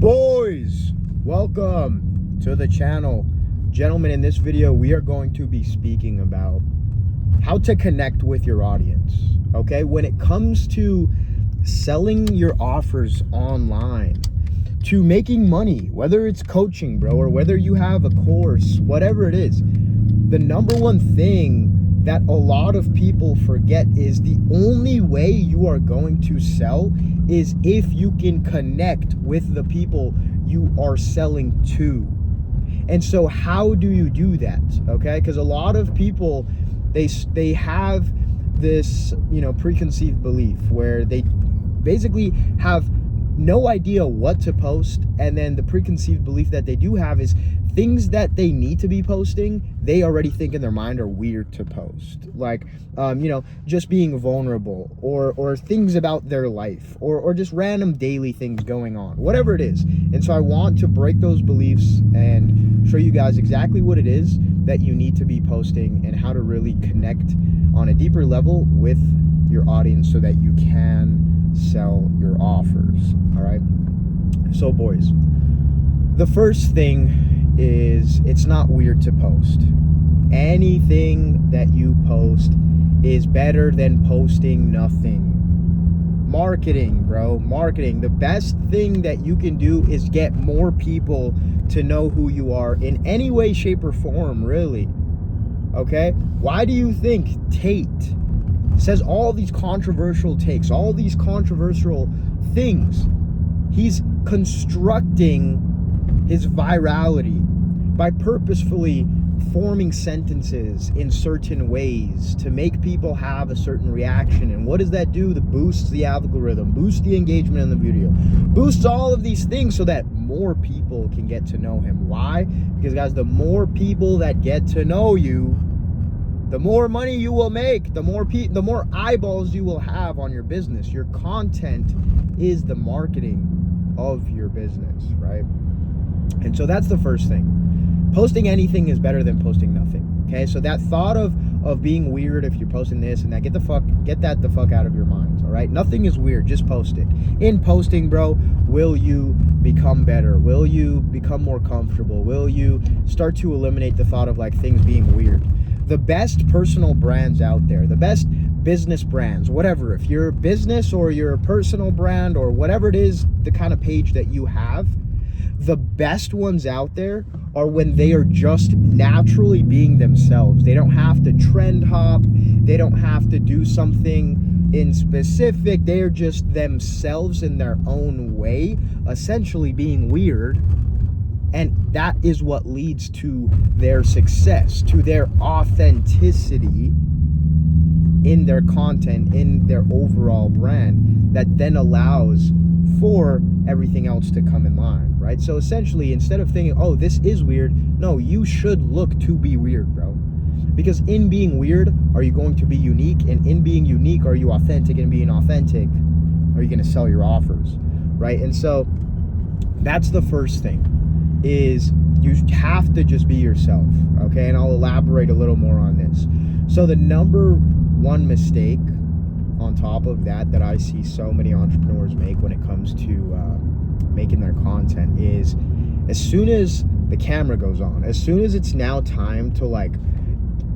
Boys, welcome to the channel. Gentlemen, in this video we are going to be speaking about how to connect with your audience. Okay, when it comes to selling your offers online, to making money, whether it's coaching, bro, or whether you have a course, whatever it is, the number one thing that a lot of people forget is the only way you are going to sell is if you can connect with the people you are selling to. And so how do you do that? Okay, because a lot of people, they have this, preconceived belief where they basically have no idea what to post, and then the preconceived belief that they do have is things that they need to be posting, they already think in their mind are weird to post, like just being vulnerable, or things about their life, or just random daily things going on, whatever it is. And so I want to break those beliefs and show you guys exactly what it is that you need to be posting and how to really connect on a deeper level with your audience so that you can sell your offers. All right, so boys, the first thing is, it's not weird to post. Anything that you post is better than posting nothing. Marketing, bro, marketing. The best thing that you can do is get more people to know who you are in any way, shape, or form, really. Okay, why do you think Tate says all these controversial takes, all these controversial things? He's constructing his virality by purposefully forming sentences in certain ways to make people have a certain reaction. And what does that do? That boosts the algorithm, boosts the engagement in the video, boosts all of these things so that more people can get to know him. Why? Because guys, the more people that get to know you, the more money you will make, the more eyeballs you will have on your business. Your content is the marketing of your business, right? And so that's the first thing. Posting anything is better than posting nothing. Okay, so that thought of being weird if you're posting this and that, get that the fuck out of your minds. All right, nothing is weird. Just post it. In posting, bro, will you become better? Will you become more comfortable? Will you start to eliminate the thought of like things being weird? The best personal brands out there, the best business brands, whatever, if you're a business or you're a personal brand or whatever it is, the kind of page that you have, the best ones out there are when they are just naturally being themselves. They don't have to trend hop. They don't have to do something in specific. They are just themselves in their own way, essentially being weird. And that is what leads to their success, to their authenticity in their content, in their overall brand, that then allows for everything else to come in line, right? So essentially, instead of thinking, oh, this is weird, no, you should look to be weird, bro. Because in being weird, are you going to be unique? And in being unique, are you authentic? And being authentic, are you going to sell your offers, right? And so that's the first thing, is you have to just be yourself, okay? And I'll elaborate a little more on this. So the number one mistake on top of that I see so many entrepreneurs make when it comes to making their content is, as soon as the camera goes on, as soon as it's now time to like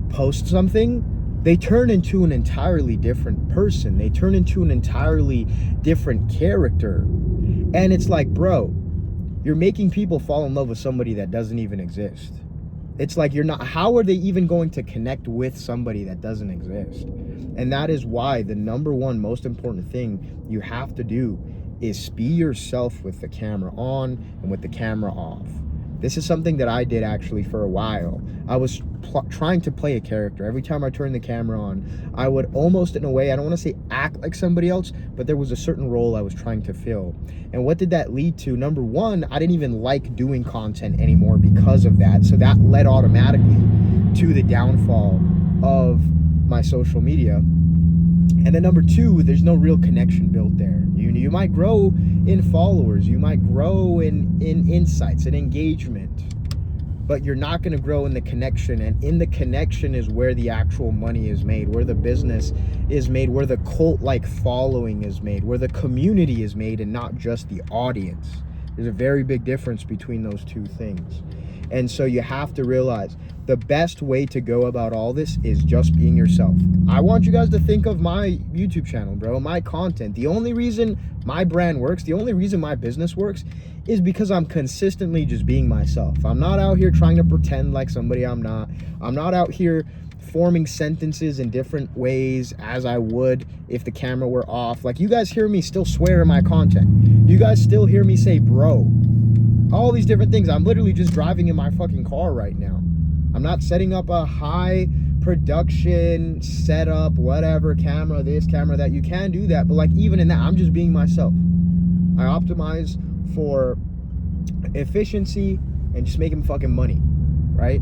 post something, they turn into an entirely different person. They turn into an entirely different character. And it's like, bro, you're making people fall in love with somebody that doesn't even exist. It's like, how are they even going to connect with somebody that doesn't exist? And that is why the number one most important thing you have to do is be yourself with the camera on and with the camera off. This is something that I did actually for a while. I was trying to play a character. Every time I turned the camera on, I would almost, in a way, I don't want to say act like somebody else, but there was a certain role I was trying to fill. And what did that lead to? Number one, I didn't even like doing content anymore because of that. So that led automatically to the downfall of my social media. And then number two, there's no real connection built there. You might grow in followers, you might grow in insights and engagement, but you're not going to grow in the connection. And in the connection is where the actual money is made, where the business is made, where the cult-like following is made, where the community is made, and not just the audience. There's a very big difference between those two things. And so you have to realize the best way to go about all this is just being yourself. I want you guys to think of my YouTube channel, bro, my content. The only reason my brand works, the only reason my business works is because I'm consistently just being myself. I'm not out here trying to pretend like somebody I'm not. I'm not out here forming sentences in different ways as I would if the camera were off. Like, you guys hear me still swear in my content. You guys still hear me say bro. All these different things. I'm literally just driving in my fucking car right now. I'm not setting up a high production setup, whatever, camera this, camera that. You can do that, but like, even in that, I'm just being myself. I optimize for efficiency and just making fucking money, right?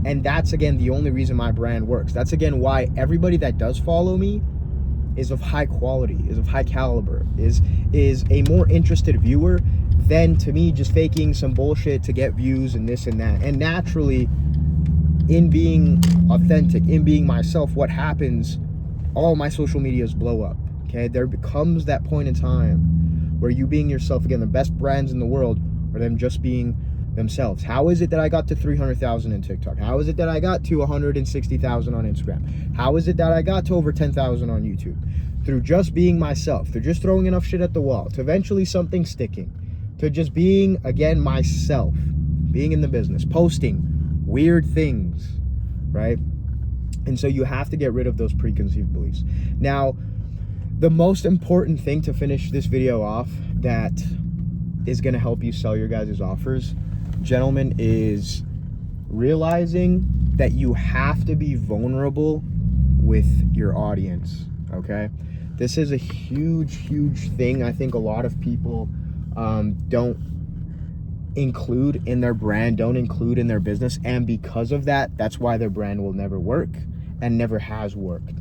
And that's, again, the only reason my brand works. That's, again, why everybody that does follow me is of high quality, is of high caliber, is a more interested viewer than, to me, just faking some bullshit to get views and this and that. And naturally, in being authentic, in being myself, what happens, all my social medias blow up, okay? There becomes that point in time where you being yourself, again, the best brands in the world are them just being themselves. How is it that I got to 300,000 in TikTok? How is it that I got to 160,000 on Instagram? How is it that I got to over 10,000 on YouTube? Through just being myself, through just throwing enough shit at the wall, to eventually something sticking, to just being, again, myself, being in the business, posting weird things, right? And so you have to get rid of those preconceived beliefs. Now, the most important thing to finish this video off that is going to help you sell your guys' offers, gentlemen, is realizing that you have to be vulnerable with your audience, okay? This is a huge thing I think a lot of people don't include in their brand, don't include in their business, and because of that, that's why their brand will never work and never has worked.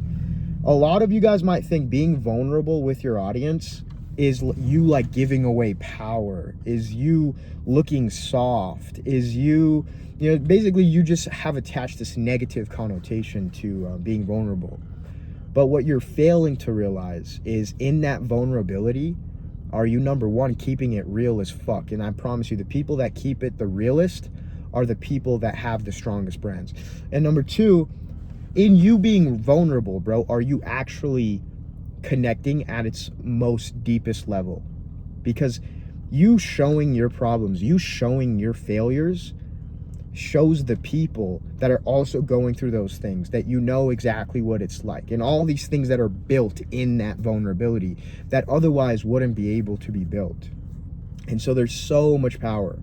A lot of you guys might think being vulnerable with your audience is you like giving away power, is you looking soft, is you know, basically you just have attached this negative connotation to being vulnerable. But what you're failing to realize is, in that vulnerability, are you, number one, keeping it real as fuck? And I promise you, the people that keep it the realest are the people that have the strongest brands. And number two, in you being vulnerable, bro, are you actually connecting at its most deepest level? Because you showing your problems, you showing your failures, shows the people that are also going through those things that you know exactly what it's like, and all these things that are built in that vulnerability that otherwise wouldn't be able to be built. And so there's so much power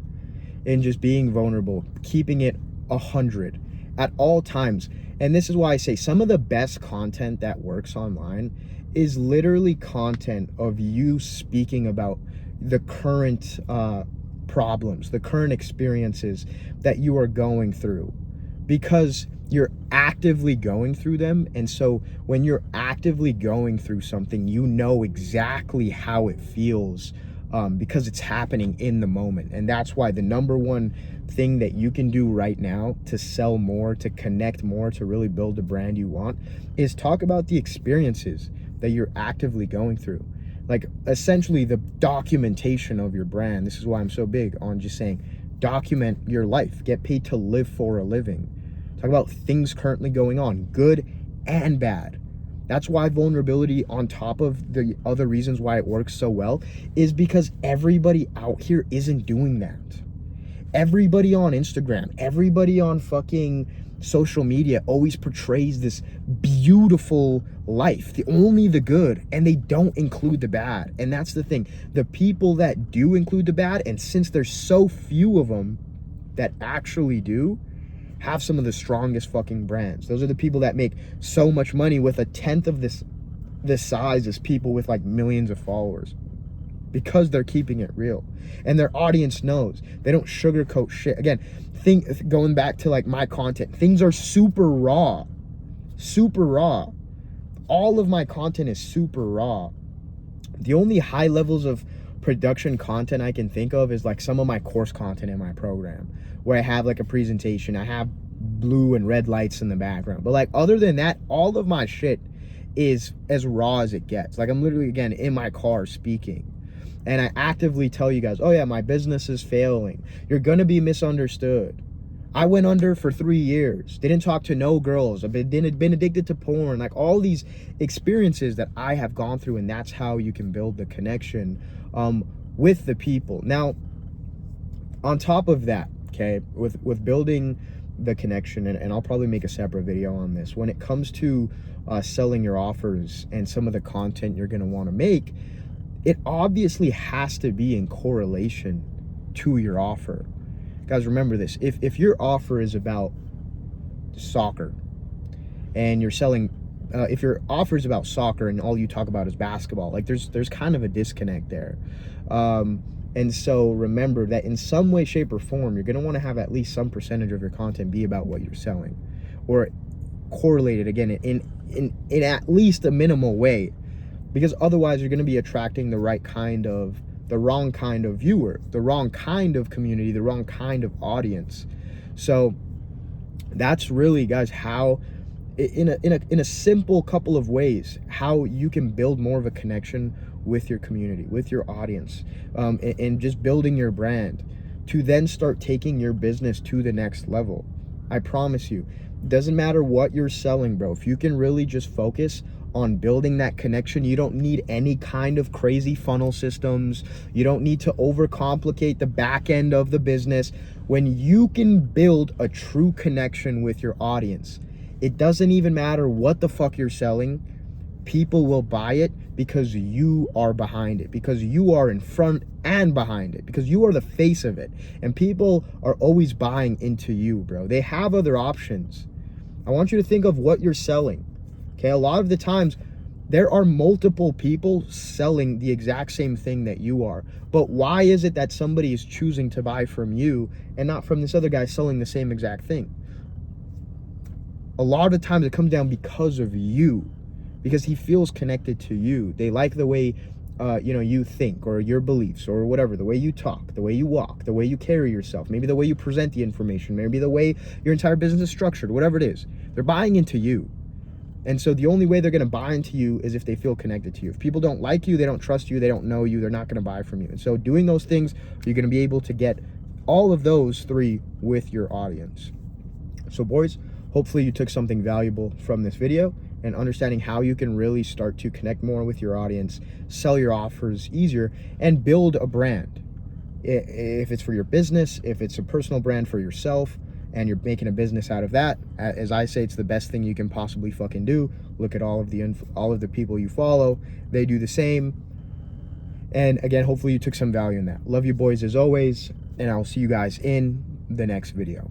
in just being vulnerable, keeping it 100 at all times. And this is why I say some of the best content that works online is literally content of you speaking about the current problems, the current experiences that you are going through, because you're actively going through them. And so when you're actively going through something, you know exactly how it feels, because it's happening in the moment. And that's why the number one thing that you can do right now to sell more, to connect more, to really build the brand you want, is talk about the experiences that you're actively going through. Like, essentially the documentation of your brand. This is why I'm so big on just saying, document your life, get paid to live for a living. Talk about things currently going on, good and bad. That's why vulnerability, on top of the other reasons why it works so well, is because everybody out here isn't doing that. Everybody on Instagram, everybody on fucking social media always portrays this beautiful life, only the good, and they don't include the bad. And that's the thing. The people that do include the bad, and since there's so few of them that actually do, have some of the strongest fucking brands. Those are the people that make so much money with a tenth of this size as people with like millions of followers, because they're keeping it real and their audience knows. They don't sugarcoat shit. Again, going back to like my content, things are super raw. All of my content is super raw. The only high levels of production content I can think of is like some of my course content in my program, where I have like a presentation, I have blue and red lights in the background. But like, other than that, all of my shit is as raw as it gets. Like, I'm literally, again, in my car speaking. and I actively tell you guys, oh yeah, my business is failing, you're gonna be misunderstood. I went under for 3 years, didn't talk to no girls, I've been addicted to porn, like all these experiences that I have gone through, and that's how you can build the connection with the people. Now, on top of that, okay, with building the connection, and I'll probably make a separate video on this, when it comes to selling your offers and some of the content you're gonna wanna make, it obviously has to be in correlation to your offer. Guys, remember this, if your offer is about soccer and you're selling, if your offer is about soccer and all you talk about is basketball, like there's kind of a disconnect there. And so remember that in some way, shape, or form, you're gonna wanna have at least some percentage of your content be about what you're selling, or correlated, again, in at least a minimal way, because otherwise you're gonna be attracting the wrong kind of viewer, the wrong kind of community, the wrong kind of audience. So that's really, guys, how in a simple couple of ways, how you can build more of a connection with your community, with your audience, and just building your brand to then start taking your business to the next level. I promise you, doesn't matter what you're selling, bro. If you can really just focus on building that connection, you don't need any kind of crazy funnel systems. You don't need to overcomplicate the back end of the business. When you can build a true connection with your audience, it doesn't even matter what the fuck you're selling. People will buy it because you are behind it, because you are in front and behind it, because you are the face of it. And people are always buying into you, bro. They have other options. I want you to think of what you're selling. Okay, a lot of the times there are multiple people selling the exact same thing that you are. But why is it that somebody is choosing to buy from you and not from this other guy selling the same exact thing? A lot of the times it comes down because of you, because he feels connected to you. They like the way you think, or your beliefs, or whatever, the way you talk, the way you walk, the way you carry yourself, maybe the way you present the information, maybe the way your entire business is structured, whatever it is. They're buying into you. And so the only way they're gonna buy into you is if they feel connected to you. If people don't like you, they don't trust you, they don't know you, they're not gonna buy from you. And so doing those things, you're gonna be able to get all of those three with your audience. So boys, hopefully you took something valuable from this video, and understanding how you can really start to connect more with your audience, sell your offers easier, and build a brand. If it's for your business, if it's a personal brand for yourself, and you're making a business out of that, as I say, it's the best thing you can possibly fucking do. Look at all of the people you follow, they do the same. And again, hopefully you took some value in that. Love you boys as always, and I'll see you guys in the next video.